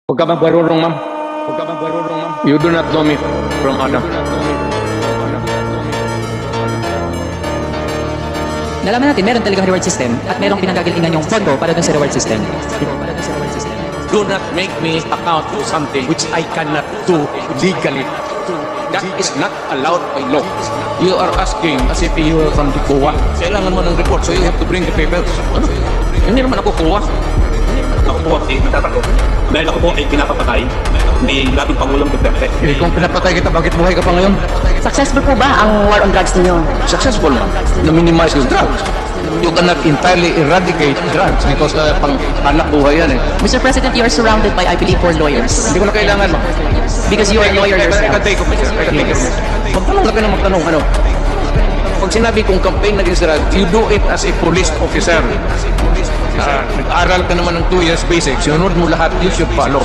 Huwag ka magbarurong, ma'am. Huwag ka magbarurong, ma'am. You do not know me from Adam. Nalaman natin, meron talagang reward system at merong pinanggagalingan yung pondo para dun sa reward system. Do not make me account to something which I cannot do legally. That is not allowed by law. You are asking as if you are from the COA. Kailangan mo ng report, so you have to bring the papers. Ano? Hindi naman ako COA. Ako po ay nagtatanong dahil ako po ay pinapapatay ni dating Pangulong Duterte. Kung pinapatay kita, bakit buhay ka pa ngayon? Successful po ba ang war on drugs ninyo? Successful na. Na-minimize yung drugs. You cannot entirely eradicate drugs because pang anak buhay yan eh. Mr. President, you are surrounded by, I believe, 4 lawyers. Hindi ko na kailangan mo. Because you are a lawyer yourself. Magtanong lang ka na magtanong, ano? Pag sinabi kong campaign against drugs, you do it as a police officer. Nag-aral ka naman ng 2 years basic, sinunod mo lahat, you should follow.